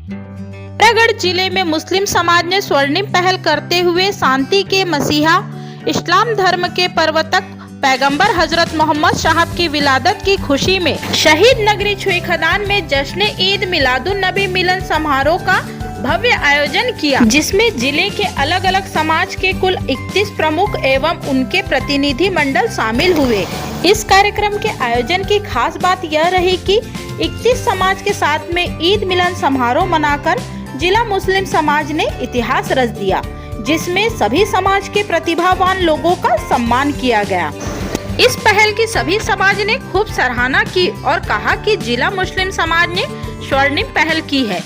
पिथौरागढ़ जिले में मुस्लिम समाज ने स्वर्णिम पहल करते हुए शांति के मसीहा, इस्लाम धर्म के प्रवर्तक पैगंबर हजरत मोहम्मद साहब की विलादत की खुशी में शहीद नगरी छुईखदान में जश्न ईद मिलादुन नबी मिलन समारोह का भव्य आयोजन किया, जिसमें जिले के अलग अलग समाज के कुल 31 प्रमुख एवं उनके प्रतिनिधि मंडल शामिल हुए। इस कार्यक्रम के आयोजन की खास बात यह रही कि 31 समाज के साथ में ईद मिलन समारोह मनाकर जिला मुस्लिम समाज ने इतिहास रच दिया, जिसमें सभी समाज के प्रतिभावान लोगों का सम्मान किया गया। इस पहल की सभी समाज ने खूब सराहना की और कहा कि जिला मुस्लिम समाज ने स्वर्णिम पहल की है।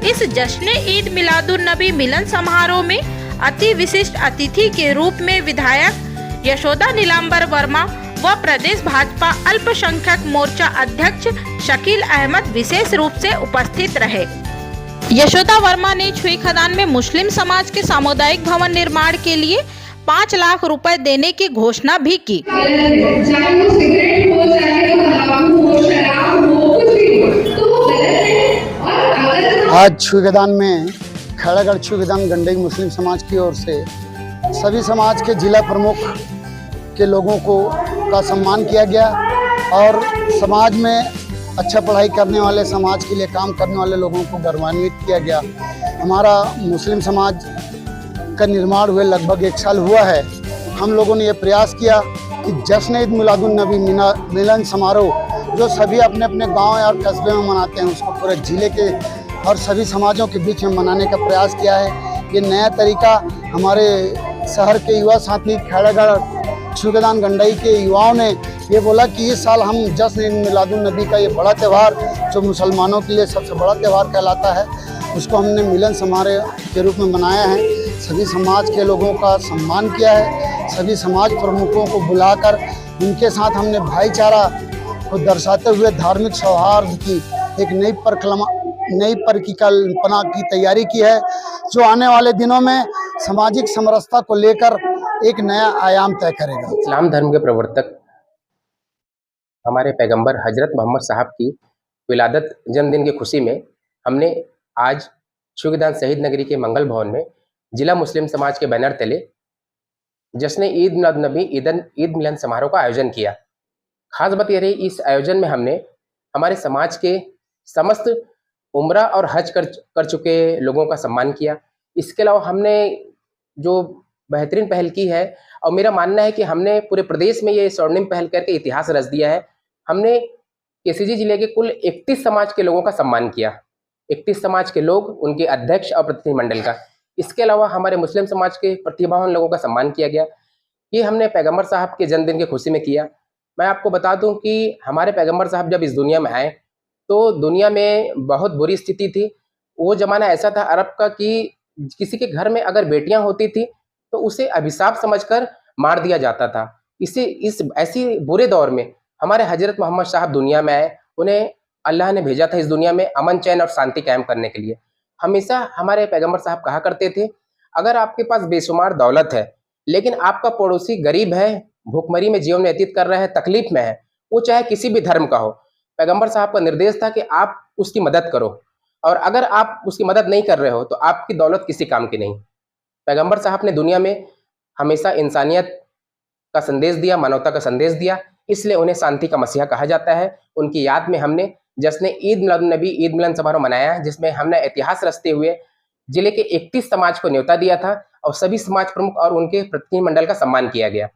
इस जश्न ईद मिलादुन नबी मिलन समारोह में अति विशिष्ट अतिथि के रूप में विधायक यशोदा नीलांबर वर्मा व प्रदेश भाजपा अल्पसंख्यक मोर्चा अध्यक्ष शकील अहमद विशेष रूप से उपस्थित रहे। यशोदा वर्मा ने छुईखदान में मुस्लिम समाज के सामुदायिक भवन निर्माण के लिए 5 लाख रुपए देने की घोषणा भी की। आज छुईखदान में खैरागढ़ छुईखदान गंडई मुस्लिम समाज की ओर से सभी समाज के जिला प्रमुख के लोगों का सम्मान किया गया और समाज में अच्छा पढ़ाई करने वाले, समाज के लिए काम करने वाले लोगों को गौरवान्वित किया गया। हमारा मुस्लिम समाज का निर्माण हुए लगभग 1 साल हुआ है। हम लोगों ने ये प्रयास किया कि जश्न ईद मिलादुन नबी मिलन समारोह जो सभी अपने अपने गांव और कस्बे में मनाते हैं, उसको पूरे जिले के और सभी समाजों के बीच में मनाने का प्रयास किया है। ये नया तरीका हमारे शहर के युवा साथी खैरागढ़ छुईखदान गंडई के युवाओं ने ये बोला कि इस साल हम जश्न ईद मिलादुन नबी का ये बड़ा त्यौहार जो मुसलमानों के लिए सबसे बड़ा त्यौहार कहलाता है, उसको हमने मिलन समारोह के रूप में मनाया है। सभी समाज के लोगों का सम्मान किया है। सभी समाज प्रमुखों को बुलाकर उनके साथ हमने भाईचारा को दर्शाते हुए धार्मिक सौहार्द की एक नई परिकल्पना की तैयारी की है, जो आने वाले दिनों में सामाजिक समरसता को लेकर एक नया आयाम तय करेगा। इस्लाम धर्म के प्रवर्तक हमारे पैगंबर हजरत मोहम्मद साहब की विलादत जन्मदिन की खुशी में हमने आज छुईखदान शहीद नगरी के मंगल भवन में जिला मुस्लिम समाज के बैनर तले जश्न ईद मिलादुन नबी ईद मिलन समारोह का आयोजन किया। खास बात यह रही, इस आयोजन में हमने हमारे समाज के समस्त उम्रा और हज कर चुके लोगों का सम्मान किया। इसके अलावा हमने जो बेहतरीन पहल की है, और मेरा मानना है कि हमने पूरे प्रदेश में ये स्वर्णिम पहल करके इतिहास रच दिया है। हमने केसीजी जिले के कुल 31 समाज के लोगों का सम्मान किया, 31 समाज के लोग, उनके अध्यक्ष और प्रतिनिधिमंडल का। इसके अलावा हमारे मुस्लिम समाज के प्रतिभावान लोगों का सम्मान किया गया। ये हमने पैगंबर साहब के जन्मदिन की खुशी में किया। मैं आपको बता दूं कि हमारे पैगंबर साहब जब इस दुनिया में आए तो दुनिया में बहुत बुरी स्थिति थी। वो ज़माना ऐसा था अरब का कि किसी के घर में अगर बेटियां होती थी तो उसे अभिशाप समझकर मार दिया जाता था। इस ऐसी बुरे दौर में हमारे हजरत मोहम्मद साहब दुनिया में आए। उन्हें अल्लाह ने भेजा था इस दुनिया में अमन, चैन और शांति कायम करने के लिए। हमेशा हमारे पैगंबर साहब कहा करते थे, अगर आपके पास बेशुमार दौलत है लेकिन आपका पड़ोसी गरीब है, भूखमरी में जीवन व्यतीत कर रहा है, तकलीफ में है, वो चाहे किसी भी धर्म का हो, पैगंबर साहब का निर्देश था कि आप उसकी मदद करो, और अगर आप उसकी मदद नहीं कर रहे हो तो आपकी दौलत किसी काम की नहीं। पैगंबर साहब ने दुनिया में हमेशा इंसानियत का संदेश दिया, मानवता का संदेश दिया, इसलिए उन्हें शांति का मसीहा कहा जाता है। उनकी याद में हमने जश्न ईद मिलादुन नबी ईद मिलन समारोह मनाया, जिसमें हमने इतिहास रचते हुए जिले के 31 समाज को न्योता दिया था और सभी समाज प्रमुख और उनके प्रतिनिधिमंडल का सम्मान किया गया।